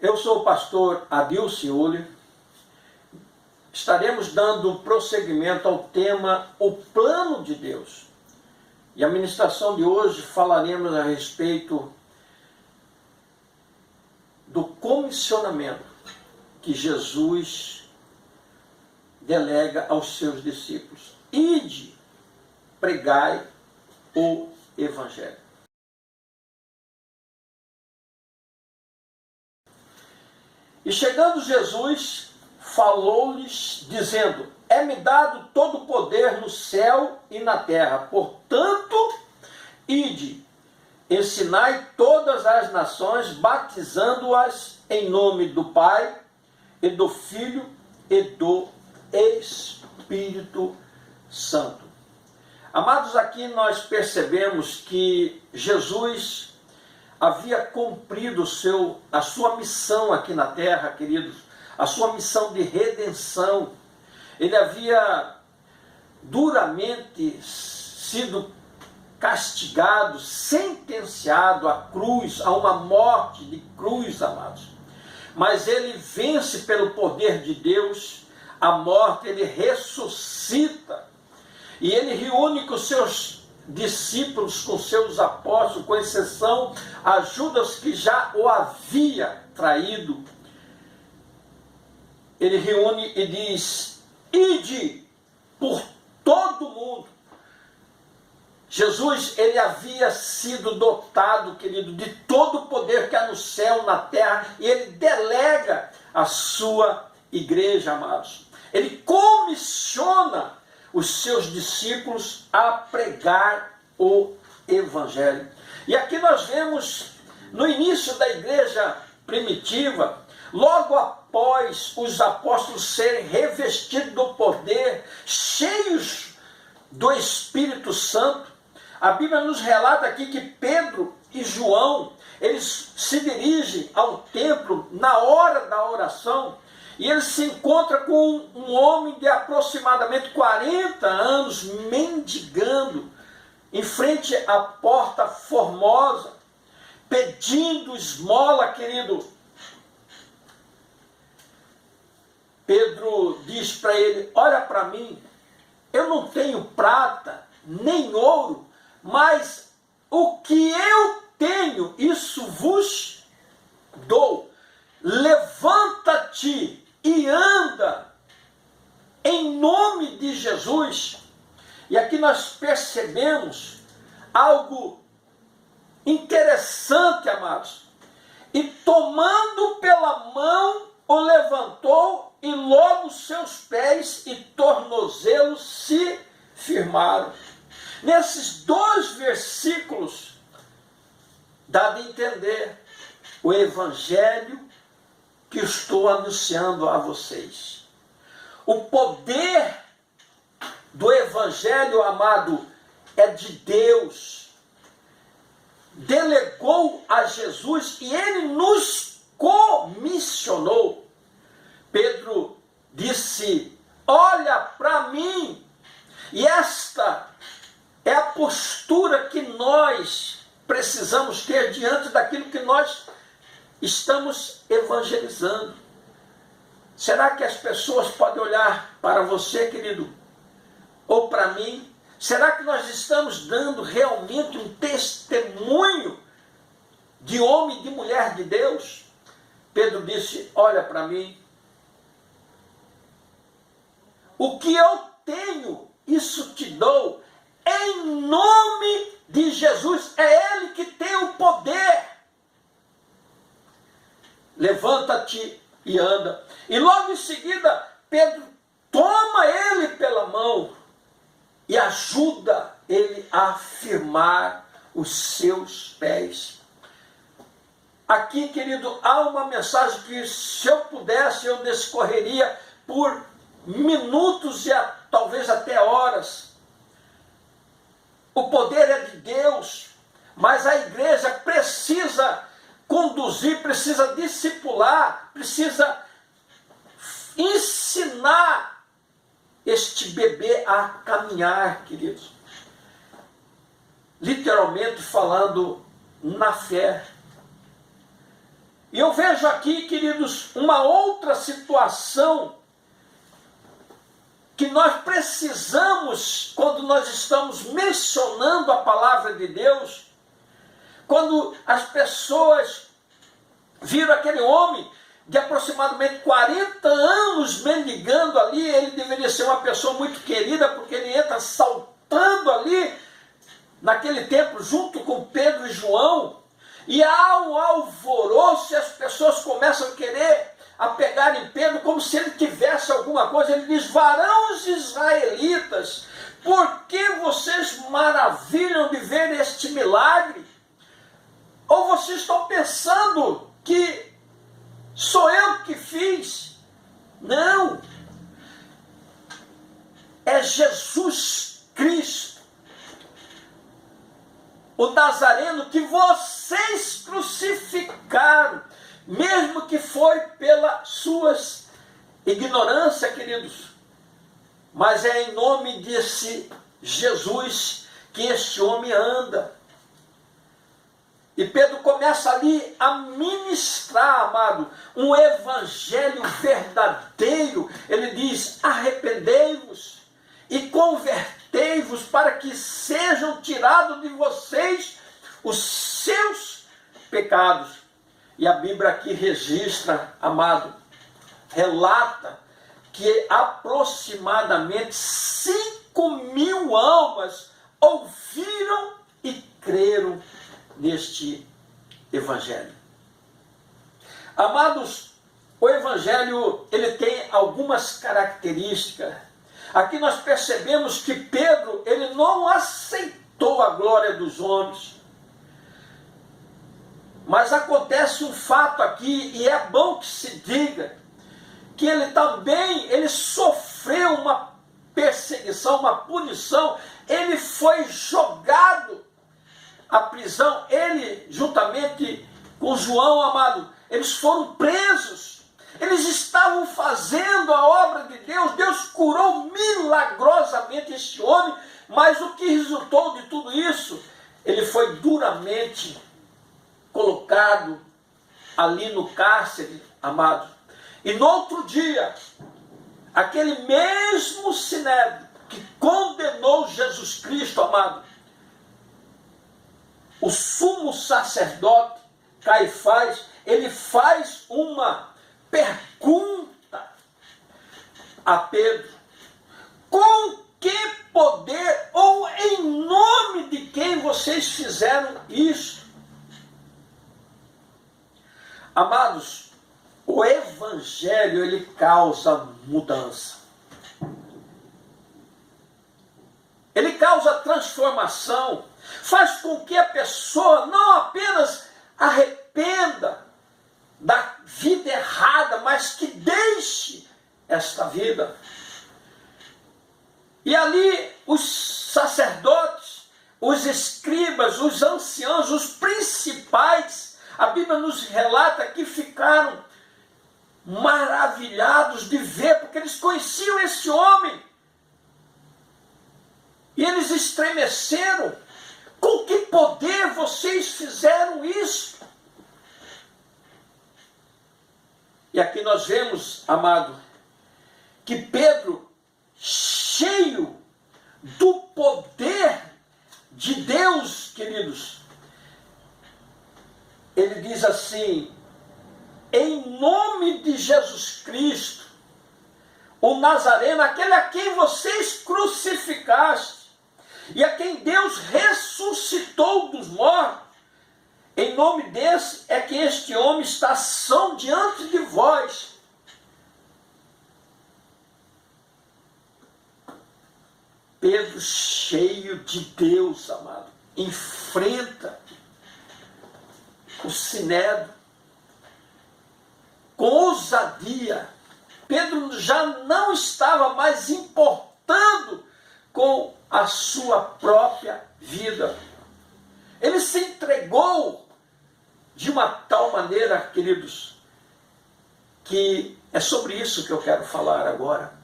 Eu sou o pastor Adilson Uli. Estaremos dando prosseguimento ao tema O Plano de Deus. E a ministração de hoje falaremos a respeito do comissionamento que Jesus delega aos seus discípulos. Ide, pregai o Evangelho. E chegando Jesus, falou-lhes, dizendo: é-me dado todo o poder no céu e na terra. Portanto, ide, ensinai todas as nações, batizando-as em nome do Pai, e do Filho, e do Espírito Santo. Amados, aqui nós percebemos que Jesus havia cumprido a sua missão aqui na terra, queridos, a sua missão de redenção. Ele havia duramente sido castigado, sentenciado à cruz, a uma morte de cruz, amados. Mas ele vence pelo poder de Deus a morte, ele ressuscita. E ele reúne com seus discípulos, com seus apóstolos, com exceção a Judas, que já o havia traído. Ele reúne e diz: ide por todo o mundo. Jesus, ele havia sido dotado, querido, de todo o poder que há no céu, na terra, e ele delega a sua igreja, amados. Ele comissiona os seus discípulos a pregar o Evangelho. E aqui nós vemos, no início da igreja primitiva, logo após os apóstolos serem revestidos do poder, cheios do Espírito Santo, a Bíblia nos relata aqui que Pedro e João, eles se dirigem ao templo na hora da oração, e ele se encontra com um homem de aproximadamente 40 anos, mendigando, em frente à porta formosa, pedindo esmola, querido. Pedro diz para ele: olha para mim, eu não tenho prata, nem ouro, mas o que eu tenho, isso vos dou. Levanta-te e anda em nome de Jesus. E aqui nós percebemos algo interessante, amados. E tomando pela mão, o levantou, e logo seus pés e tornozelos se firmaram. Nesses dois versículos, dá de entender o Evangelho que estou anunciando a vocês. O poder do Evangelho, amado, é de Deus. Delegou a Jesus e ele nos comissionou. Pedro disse: olha para mim. E esta é a postura que nós precisamos ter diante daquilo que nós estamos evangelizando. Será que as pessoas podem olhar para você, querido, ou para mim? Será que nós estamos dando realmente um testemunho de homem e de mulher de Deus? Pedro disse: olha para mim. O que eu tenho, isso te dou, em nome de Jesus. É Ele que tem o poder. Levanta-te e anda. E logo em seguida, Pedro toma ele pela mão e ajuda ele a firmar os seus pés. Aqui, querido, há uma mensagem que, se eu pudesse, eu discorreria por minutos e talvez até horas. O poder é de Deus, mas a igreja precisa conduzir, precisa discipular, precisa ensinar este bebê a caminhar, queridos. Literalmente falando, na fé. E eu vejo aqui, queridos, uma outra situação que nós precisamos, quando nós estamos mencionando a palavra de Deus, quando as pessoas viram aquele homem de aproximadamente 40 anos mendigando ali, ele deveria ser uma pessoa muito querida, porque ele entra saltando ali, naquele tempo, junto com Pedro e João, e há um alvoroço, e as pessoas começam a querer a pegar em Pedro como se ele tivesse alguma coisa. Ele diz: varãos israelitas, por que vocês maravilham de ver este milagre? Ou vocês estão pensando que sou eu que fiz? Não. É Jesus Cristo, o Nazareno, que vocês crucificaram, mesmo que foi pela sua ignorância, queridos. Mas é em nome desse Jesus que este homem anda. E Pedro começa ali a ministrar, amado, um evangelho verdadeiro. Ele diz: arrependei-vos e convertei-vos para que sejam tirados de vocês os seus pecados. E a Bíblia aqui registra, amado, relata que aproximadamente 5.000 almas ouviram e creram neste evangelho. Amados, o evangelho, ele tem algumas características. Aqui nós percebemos que Pedro, ele não aceitou a glória dos homens. Mas acontece um fato aqui, e é bom que se diga, que ele também, ele sofreu uma perseguição, uma punição. Ele foi jogado à prisão, ele juntamente com João, amado, eles foram presos. Eles estavam fazendo a obra de Deus. Deus curou milagrosamente este homem, mas o que resultou de tudo isso? Ele foi duramente colocado ali no cárcere, amado. E no outro dia, aquele mesmo Sinédrio que condenou Jesus Cristo, amado, o sumo sacerdote Caifás, ele faz uma pergunta a Pedro: com que poder ou em nome de quem vocês fizeram isso? Amados, o evangelho, ele causa mudança. Ele causa transformação. Faz com que a pessoa não apenas arrependa da vida errada, mas que deixe esta vida. E ali os sacerdotes, os escribas, os anciãos, os principais, a Bíblia nos relata que ficaram maravilhados de ver, porque eles conheciam esse homem. E eles estremeceram. Com que poder vocês fizeram isso? E aqui nós vemos, amado, que Pedro, cheio do poder de Deus, queridos, ele diz assim: em nome de Jesus Cristo, o Nazareno, aquele a quem vocês crucificaste, e a quem Deus ressuscitou dos mortos, em nome desse é que este homem está são diante de vós. Pedro, cheio de Deus, amado, enfrenta o Sinédrio com ousadia. Pedro já não estava mais importando com a sua própria vida. Ele se entregou de uma tal maneira, queridos, que é sobre isso que eu quero falar agora.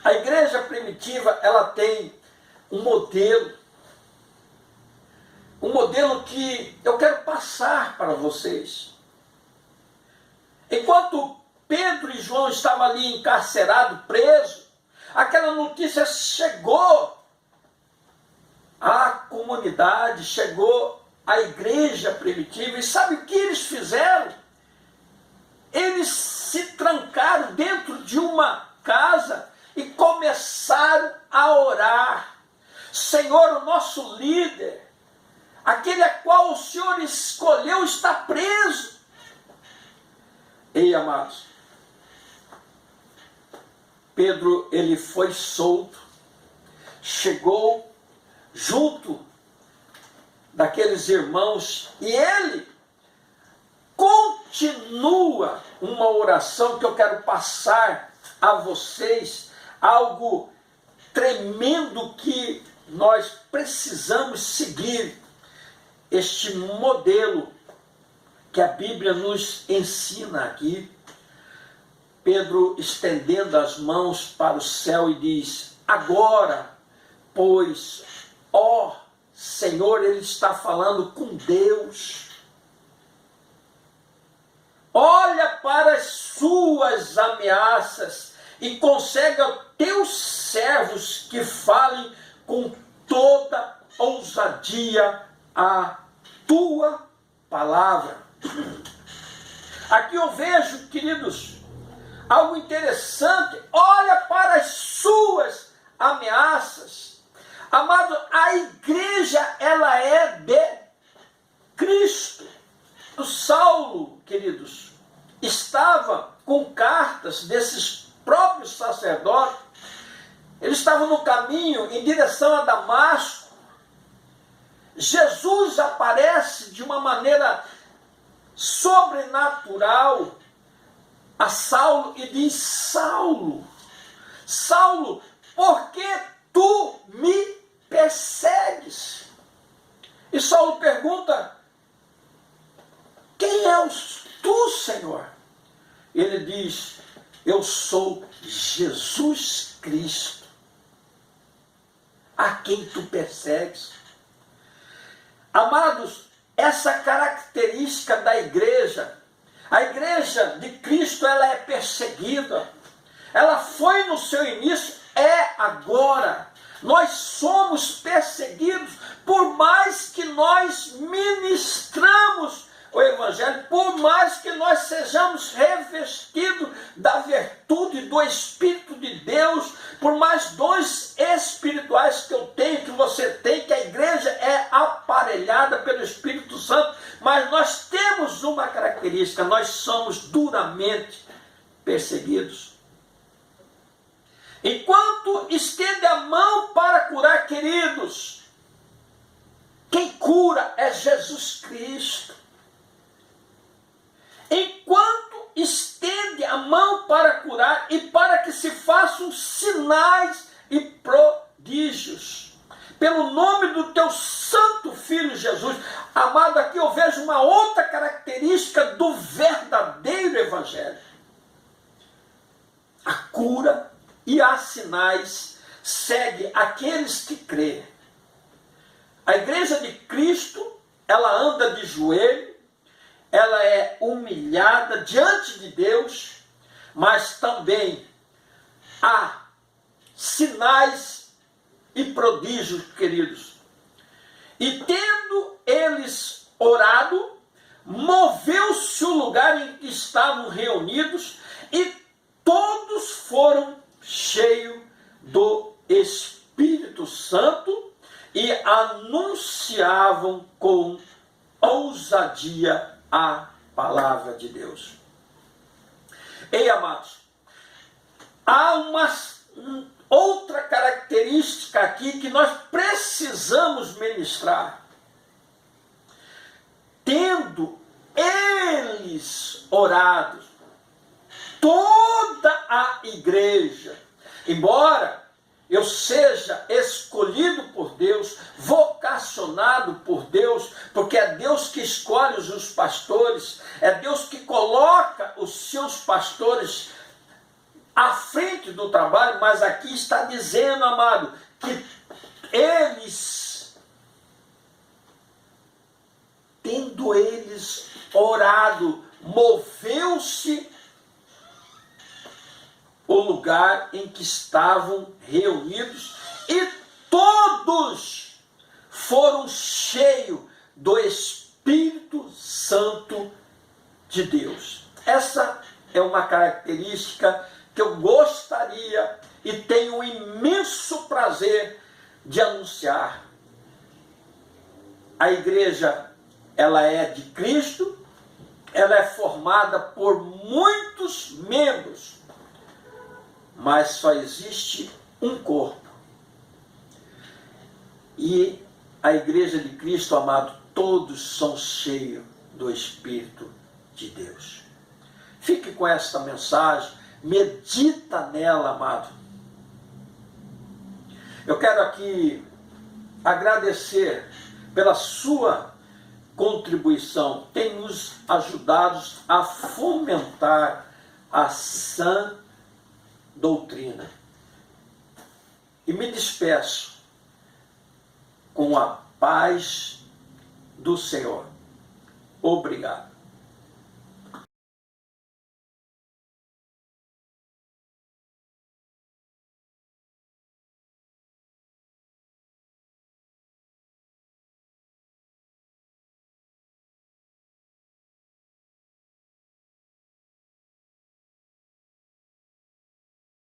A igreja primitiva, ela tem um modelo que eu quero passar para vocês. Enquanto Pedro e João estavam ali encarcerados, presos, aquela notícia chegou à comunidade, chegou à igreja primitiva. E sabe o que eles fizeram? Eles se trancaram dentro de uma casa e começaram a orar. Senhor, o nosso líder, aquele a qual o Senhor escolheu, está preso. Ei, amados, Pedro, ele foi solto, chegou junto daqueles irmãos e ele continua uma oração que eu quero passar a vocês, algo tremendo que nós precisamos seguir, este modelo que a Bíblia nos ensina aqui. Pedro estendendo as mãos para o céu e diz: agora, pois, ó Senhor, ele está falando com Deus. Olha para as suas ameaças e concede aos teus servos que falem com toda ousadia a tua palavra. Aqui eu vejo, queridos, algo interessante. Olha para as suas ameaças. Amado, a igreja, ela é de Cristo. O Saulo, queridos, estava com cartas desses próprios sacerdotes. Eles estavam no caminho em direção a Damasco. Jesus aparece de uma maneira sobrenatural a Saulo e diz: Saulo, Saulo, por que tu me persegues? E Saulo pergunta: quem és tu, Senhor? Ele diz: eu sou Jesus Cristo, a quem tu persegues. Amados, essa característica da igreja, a igreja de Cristo, ela é perseguida. Ela foi no seu início, é agora. Nós somos perseguidos, por mais que nós ministramos o Evangelho, por mais que nós sejamos revestidos da virtude do Espírito de Deus, por mais dons espirituais que eu tenho, que você tem, que a igreja é aparelhada pelo Espírito Santo, mas nós temos uma característica: nós somos duramente perseguidos. Enquanto estende a mão para curar, queridos, quem cura é Jesus Cristo. Enquanto estende a mão para curar e para que se façam sinais e prodígios, pelo nome do teu santo Filho Jesus. Amado, aqui eu vejo uma outra característica do verdadeiro Evangelho. A cura e há sinais segue aqueles que crêem. A igreja de Cristo, ela anda de joelho, ela é humilhada diante de Deus, mas também há sinais e prodígios, queridos. E tendo eles orado, moveu-se o lugar em que estavam reunidos e todos foram cheios do Espírito Santo e anunciavam com ousadia a palavra de Deus. Ei, amados, há uma outra característica aqui que nós precisamos ministrar. Tendo eles orado, toda a igreja, embora eu seja escolhido por Deus, vocacionado por Deus, porque é Deus que escolhe os pastores, é Deus que coloca os seus pastores à frente do trabalho, mas aqui está dizendo, amado, que eles, tendo eles orado, moveu-se o lugar em que estavam reunidos e todos foram cheios do Espírito Santo de Deus. Essa é uma característica que eu gostaria e tenho um imenso prazer de anunciar. A igreja, ela é de Cristo, ela é formada por muitos membros, mas só existe um corpo. E a igreja de Cristo, amado, todos são cheios do Espírito de Deus. Fique com esta mensagem, medita nela, amado. Eu quero aqui agradecer pela sua contribuição, tem nos ajudado a fomentar a sã doutrina. E me despeço com a paz do Senhor. Obrigado.